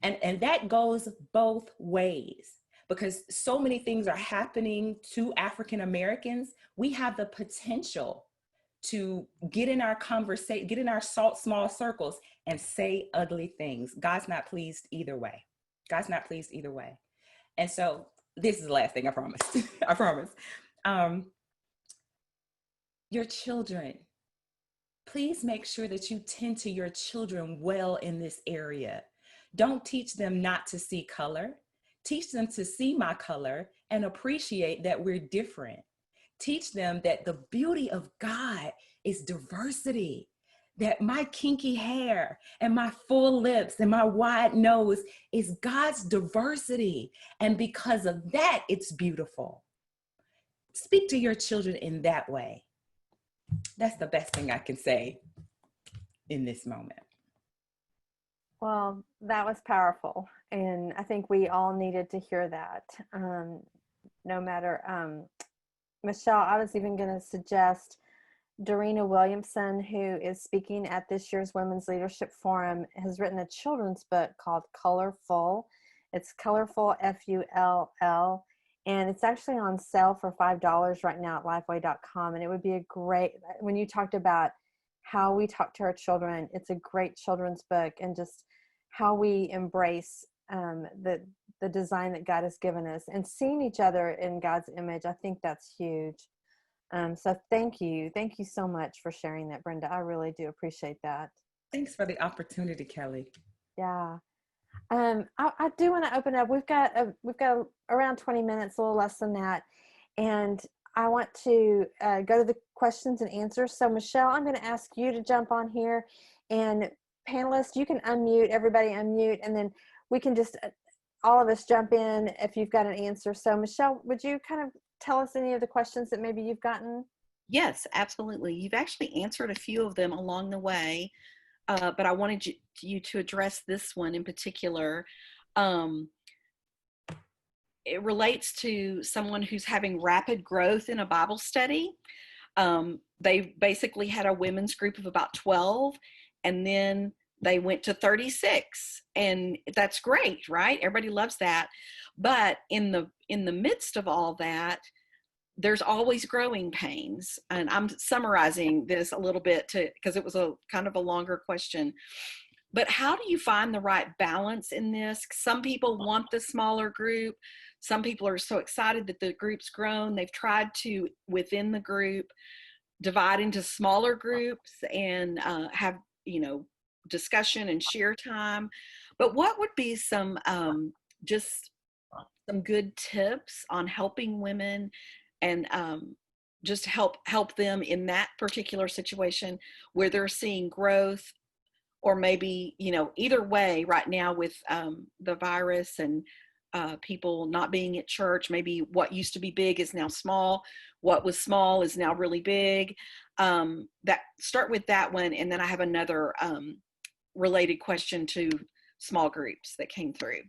And that goes both ways, because so many things are happening to African Americans. We have the potential to get in our conversation, get in our small circles and say ugly things. God's not pleased either way. God's not pleased either way. And so this is the last thing, I promise. I promise. Your children, please make sure that you tend to your children well in this area. Don't teach them not to see color. Teach them to see my color and appreciate that we're different. Teach them that the beauty of God is diversity, that my kinky hair and my full lips and my wide nose is God's diversity. And because of that, it's beautiful. Speak to your children in that way. That's the best thing I can say in this moment. Well, that was powerful. And I think we all needed to hear that. No matter, Michelle, I was even going to suggest Dorena Williamson, who is speaking at this year's Women's Leadership Forum, has written a children's book called Colorful. It's Colorful, F-U-L-L. And it's actually on sale for $5 right now at LifeWay.com. And it would be a great, when you talked about how we talk to our children, it's a great children's book, and just how we embrace the design that God has given us and seeing each other in God's image. I think that's huge. So thank you. Thank you so much for sharing that, Brenda. I really do appreciate that. Thanks for the opportunity, Kelly. Yeah. I do want to open up. We've got around 20 minutes, a little less than that. And I want to go to the questions and answers. So Michelle, I'm going to ask you to jump on here, and panelists, you can unmute, everybody unmute, and then we can just, all of us jump in if you've got an answer. So Michelle, would you kind of tell us any of the questions that maybe you've gotten? Yes, absolutely. You've actually answered a few of them along the way, but I wanted you to address this one in particular. It relates to someone who's having rapid growth in a Bible study. They basically had a women's group of about 12, and then they went to 36, and that's great, right? Everybody loves that. But in the midst of all that, there's always growing pains. And I'm summarizing this a little bit because it was a kind of a longer question. But how do you find the right balance in this? Some people want the smaller group. Some people are so excited that the group's grown. They've tried to, within the group, divide into smaller groups and have, discussion and share time. But what would be some just some good tips on helping women and just help them in that particular situation where they're seeing growth, or maybe, either way right now with the virus and people not being at church, maybe what used to be big is now small. What was small is now really big. That start with that one. And then I have another related question to small groups that came through.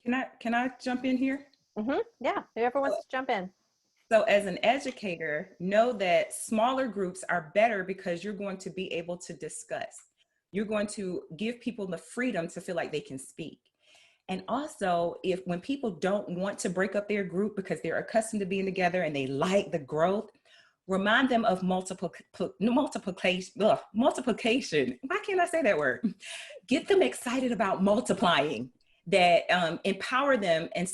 Can I jump in here? Mm-hmm. Yeah, whoever wants to jump in. So as an educator, know that smaller groups are better because you're going to be able to discuss. You're going to give people the freedom to feel like they can speak. And also, when people don't want to break up their group because they're accustomed to being together and they like the growth, remind them of multiplication. Why can't I say that word? Get them excited about multiplying. That empower them and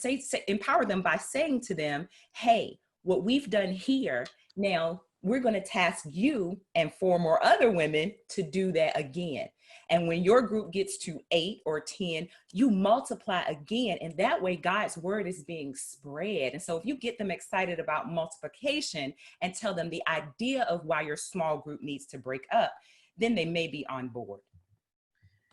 empower them by saying to them, hey, what we've done here, now we're going to task you and 4 more other women to do that again. And when your group gets to 8 or 10, you multiply again. And that way God's word is being spread. And so if you get them excited about multiplication and tell them the idea of why your small group needs to break up, then they may be on board.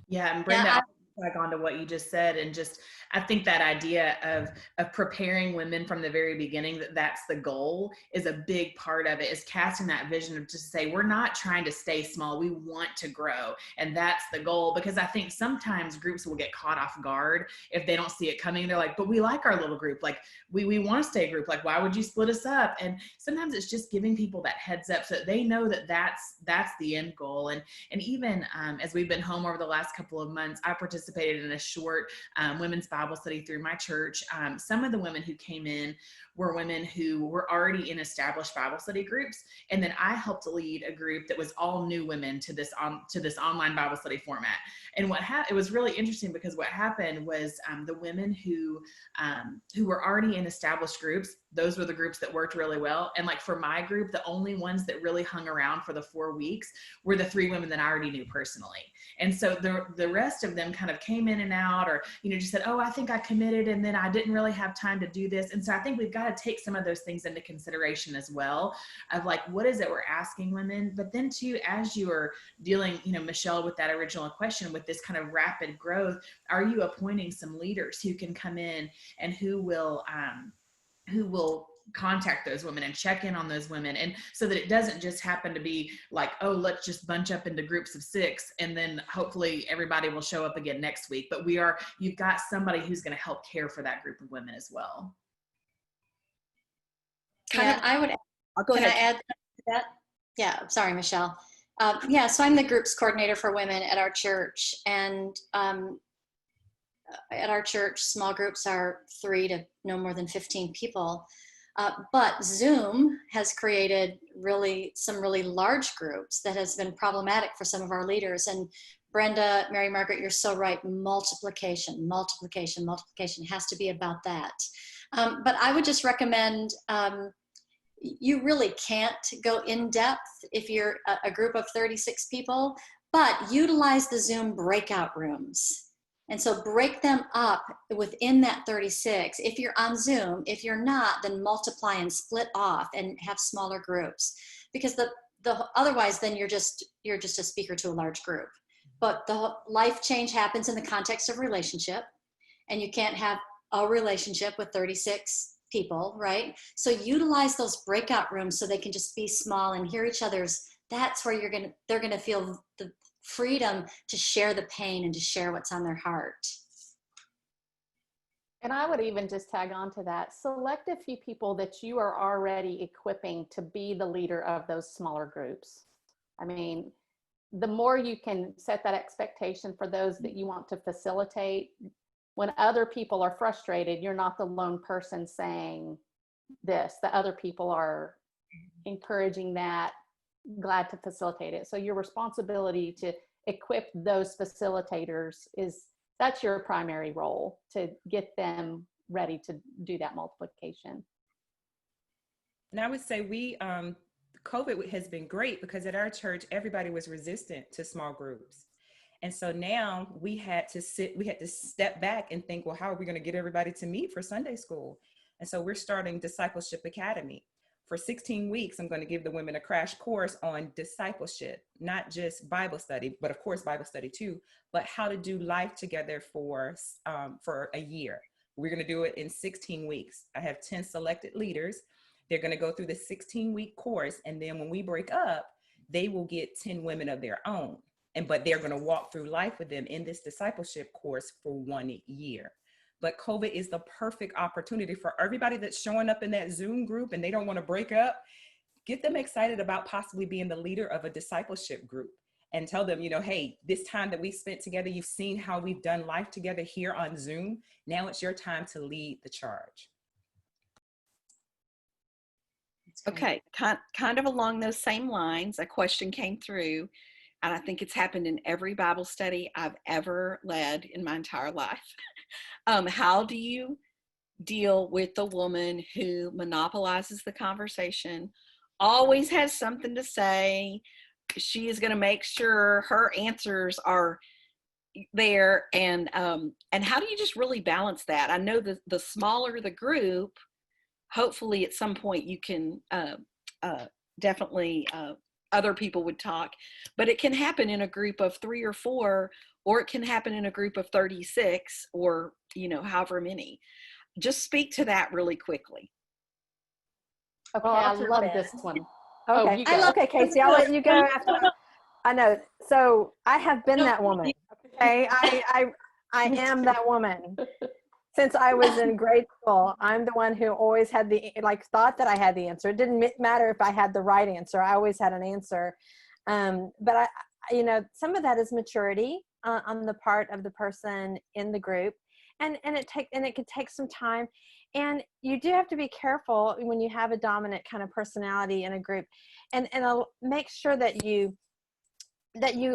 Yeah, and Brenda, tag on to what you just said, and just I think that idea of preparing women from the very beginning, that's the goal, is a big part of it, is casting that vision of just say we're not trying to stay small, we want to grow, and that's the goal. Because I think sometimes groups will get caught off guard if they don't see it coming. They're like, but we like our little group, like we want to stay a group, like why would you split us up? And sometimes it's just giving people that heads up so that they know that that's the end goal. And even as we've been home over the last couple of months, I participated in a short women's Bible study through my church. Some of the women who came in were women who were already in established Bible study groups, and then I helped lead a group that was all new women to this online Bible study format. And it was really interesting, because what happened was the women who were already in established groups, those were the groups that worked really well. And like for my group, the only ones that really hung around for the 4 weeks were the 3 women that I already knew personally. And so the rest of them kind of came in and out, or, just said, oh, I think I committed, and then I didn't really have time to do this. And so I think we've got to take some of those things into consideration as well, of like, what is it we're asking women? But then too, as you are dealing, Michelle, with that original question, with this kind of rapid growth, are you appointing some leaders who can come in and who will contact those women and check in on those women, and so that it doesn't just happen to be like, oh, let's just bunch up into groups of 6 and then hopefully everybody will show up again next week. But you've got somebody who's going to help care for that group of women as well. I would. Go ahead. Can I add to that? Yeah, sorry, Michelle. So I'm the groups coordinator for women at our church, and at our church, small groups are 3 to no more than 15 people. But Zoom has created some really large groups that has been problematic for some of our leaders. And Brenda, Mary Margaret, you're so right. Multiplication has to be about that. But I would just recommend, you really can't go in depth if you're a group of 36 people, but utilize the Zoom breakout rooms. And so break them up within that 36. If you're on Zoom, if you're not, then multiply and split off and have smaller groups, because otherwise then you're just a speaker to a large group. But the life change happens in the context of relationship, and you can't have a relationship with 36 people, right? So utilize those breakout rooms so they can just be small and hear each other's. That's where they're gonna feel the freedom to share the pain and to share what's on their heart. And I would even just tag on to that. Select a few people that you are already equipping to be the leader of those smaller groups. I mean, the more you can set that expectation for those that you want to facilitate, when other people are frustrated, you're not the lone person saying this. The other people are encouraging that, glad to facilitate it. So your responsibility to equip those facilitators that's your primary role, to get them ready to do that multiplication. And I would say COVID has been great, because at our church, everybody was resistant to small groups. And so now we had to step back and think, well, how are we going to get everybody to meet for Sunday school? And so we're starting Discipleship Academy. For 16 weeks, I'm going to give the women a crash course on discipleship, not just Bible study, but of course Bible study too, but how to do life together for a year. We're going to do it in 16 weeks. I have 10 selected leaders. They're going to go through the 16-week course. And then when we break up, they will get 10 women of their own. But they're going to walk through life with them in this discipleship course for 1 year. But COVID is the perfect opportunity for everybody that's showing up in that Zoom group and they don't want to break up. Get them excited about possibly being the leader of a discipleship group, and tell them, hey, this time that we spent together, you've seen how we've done life together here on Zoom. Now it's your time to lead the charge. Okay, kind of along those same lines, a question came through, and I think it's happened in every Bible study I've ever led in my entire life. How do you deal with the woman who monopolizes the conversation, always has something to say? She is going to make sure her answers are there, and how do you just really balance that? I know the smaller the group, hopefully at some point you can definitely other people would talk, but it can happen in a group of 3 or 4 or it can happen in a group of 36 or, however many. Just speak to that really quickly. Okay, Well, I I'll jump love in. this one. Okay. you go. Okay, Casey, I'll let you go after. I know. So I have been that woman. Okay. I am that woman. Since I was in grade school, I'm the one who always had thought that I had the answer. It didn't matter if I had the right answer. I always had an answer. But some of that is maturity on the part of the person in the group, and it could take some time. And you do have to be careful when you have a dominant kind of personality in a group, and make sure that you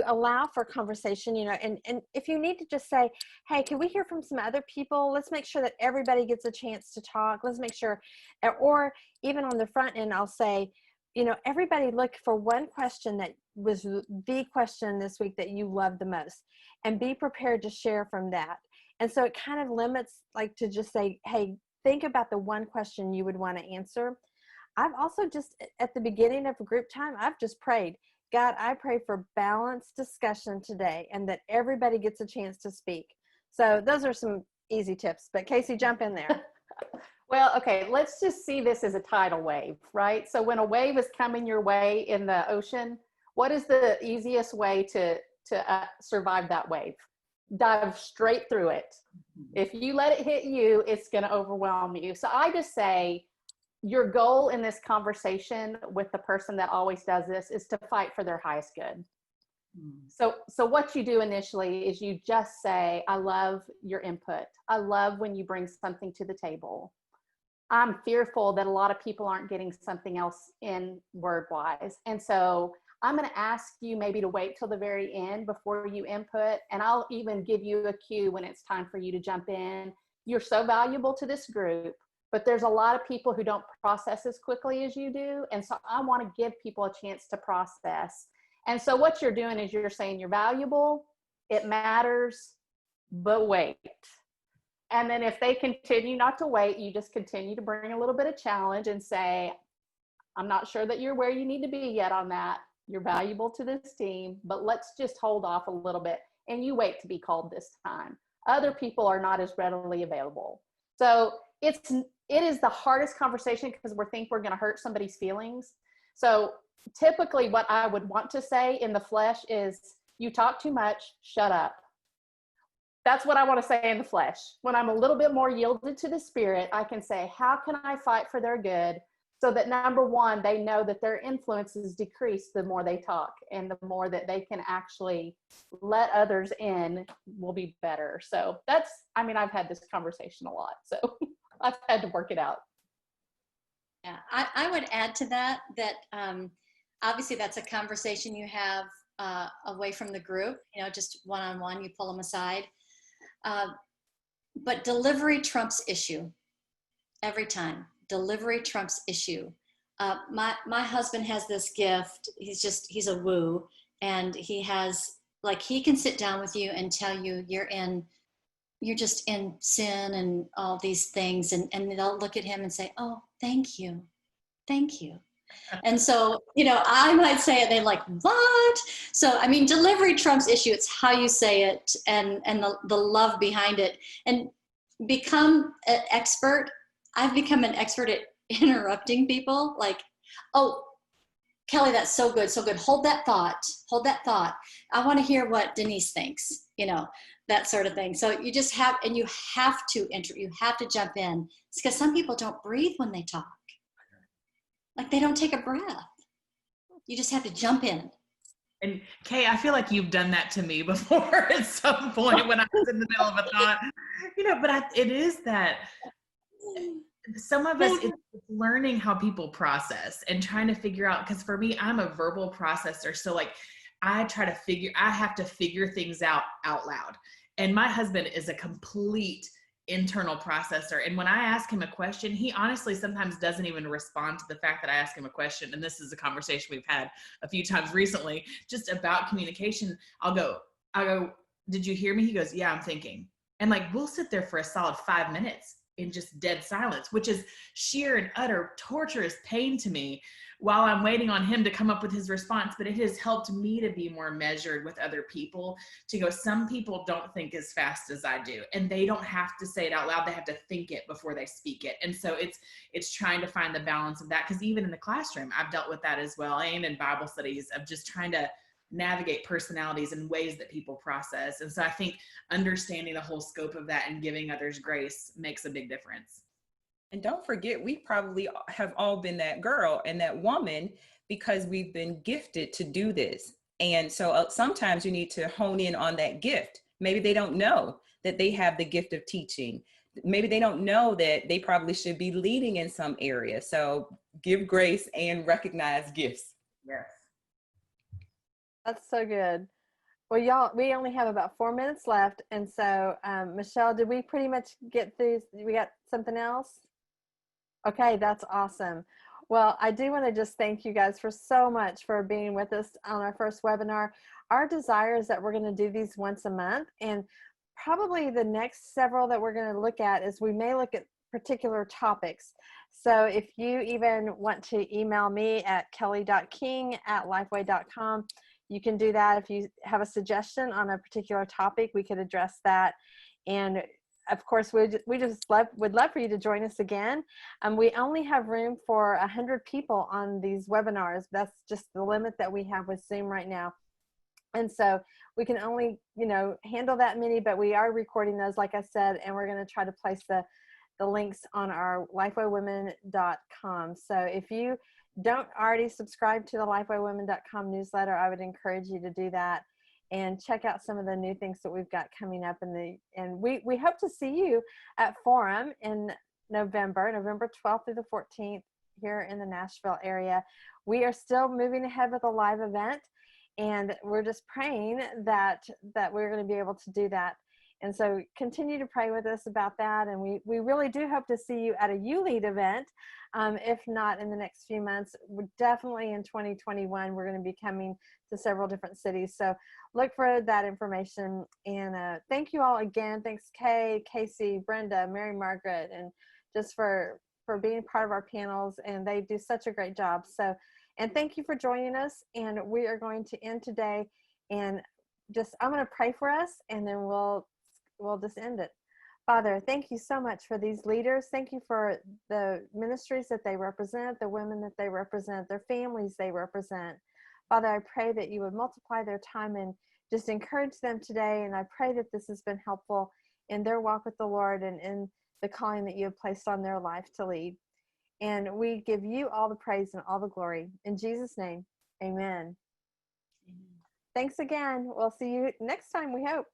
allow for conversation, and if you need to just say, hey, can we hear from some other people? Let's make sure that everybody gets a chance to talk. Let's make sure, or even on the front end, I'll say, everybody look for one question that was the question this week that you loved the most, and be prepared to share from that. And so it kind of limits, to just say, hey, think about the one question you would want to answer. I've also just, at the beginning of a group time, I've just prayed, God, I pray for balanced discussion today and that everybody gets a chance to speak. So those are some easy tips, but Casey, jump in there. Well, okay, let's just see this as a tidal wave, right? So when a wave is coming your way in the ocean, what is the easiest way to survive that wave? Dive straight through it. If you let it hit you, it's going to overwhelm you. So I just say, your goal in this conversation with the person that always does this is to fight for their highest good. So what you do initially is you just say, I love your input. I love when you bring something to the table. I'm fearful that a lot of people aren't getting something else in word-wise. And so I'm going to ask you maybe to wait till the very end before you input. And I'll even give you a cue when it's time for you to jump in. You're so valuable to this group, but there's a lot of people who don't process as quickly as you do. And so I want to give people a chance to process. And so what you're doing is you're saying you're valuable, it matters, but wait. And then if they continue not to wait, you just continue to bring a little bit of challenge and say, I'm not sure that you're where you need to be yet on that. You're valuable to this team, but let's just hold off a little bit, and you wait to be called this time. Other people are not as readily available. So it is the hardest conversation because we think we're going to hurt somebody's feelings. So typically what I would want to say in the flesh is, you talk too much, shut up. That's what I want to say in the flesh. When I'm a little bit more yielded to the spirit, I can say, how can I fight for their good so that, number one, they know that their influences decrease the more they talk, and the more that they can actually let others in will be better. So I've had this conversation a lot, so I've had to work it out. Yeah, I would add to that obviously that's a conversation you have away from the group, just one-on-one, you pull them aside. But delivery trumps issue every time. Delivery trumps issue. My husband has this gift. He's a woo, and he can sit down with you and tell you you're just in sin and all these things, and they'll look at him and say, oh, thank you. And so, I might say it, they're like, what? So, delivery trumps issue. It's how you say it and the love behind it. And become an expert. I've become an expert at interrupting people. Like, oh, Kelly, that's so good. Hold that thought. I want to hear what Denise thinks, that sort of thing. So you just have to jump in. It's because some people don't breathe when they talk. Like, they don't take a breath. You just have to jump in. And Kay, I feel like you've done that to me before at some point when I was in the middle of a thought, but it is that some of us, it's learning how people process and trying to figure out, because for me, I'm a verbal processor. So like, I have to figure things out loud. And my husband is a complete internal processor. And when I ask him a question, he honestly sometimes doesn't even respond to the fact that I ask him a question. And this is a conversation we've had a few times recently, just about communication. I'll go, did you hear me? He goes, yeah, I'm thinking. And like, we'll sit there for a solid 5 minutes in just dead silence, which is sheer and utter torturous pain to me while I'm waiting on him to come up with his response. But it has helped me to be more measured with other people, to go, some people don't think as fast as I do, and they don't have to say it out loud. They have to think it before they speak it. And so it's trying to find the balance of that, because even in the classroom, I've dealt with that as well, and in Bible studies, of just trying to navigate personalities and ways that people process. And so I think understanding the whole scope of that and giving others grace makes a big difference. And don't forget, we probably have all been that girl and that woman because we've been gifted to do this. And so sometimes you need to hone in on that gift. Maybe they don't know that they have the gift of teaching. Maybe they don't know that they probably should be leading in some area. So give grace and recognize gifts. Yes. That's so good. Well, y'all, we only have about 4 minutes left. And so, Michelle, did we pretty much get through? We got something else? Okay, that's awesome. Well, I do want to just thank you guys for so much for being with us on our first webinar. Our desire is that we're going to do these once a month, and probably the next several that we're going to look at is we may look at particular topics. So if you even want to email me at kelly.king@lifeway.com, you can do that. If you have a suggestion on a particular topic, we could address that. And of course, we just would love for you to join us again. We only have room for 100 people on these webinars. That's just the limit that we have with Zoom right now. And so we can only, handle that many, but we are recording those, like I said, and we're going to try to place the links on our lifewaywomen.com. So if you don't already subscribe to the lifewaywomen.com newsletter, I would encourage you to do that and check out some of the new things that we've got coming up. And we hope to see you at Forum in November 12th through the 14th here in the Nashville area. We are still moving ahead with a live event, and we're just praying that we're going to be able to do that. And so continue to pray with us about that. And we really do hope to see you at a YouLead event. If not in the next few months, we're definitely in 2021, we're going to be coming to several different cities. So look for that information. And thank you all again. Thanks, Kay, Casey, Brenda, Mary Margaret, and just for being part of our panels. And they do such a great job. So, and thank you for joining us. And we are going to end today. And I'm going to pray for us, and then we'll just end it. Father, thank you so much for these leaders. Thank you for the ministries that they represent, the women that they represent, their families they represent. Father, I pray that you would multiply their time and just encourage them today. And I pray that this has been helpful in their walk with the Lord and in the calling that you have placed on their life to lead. And we give you all the praise and all the glory. In Jesus' name, amen. Thanks again. We'll see you next time, we hope.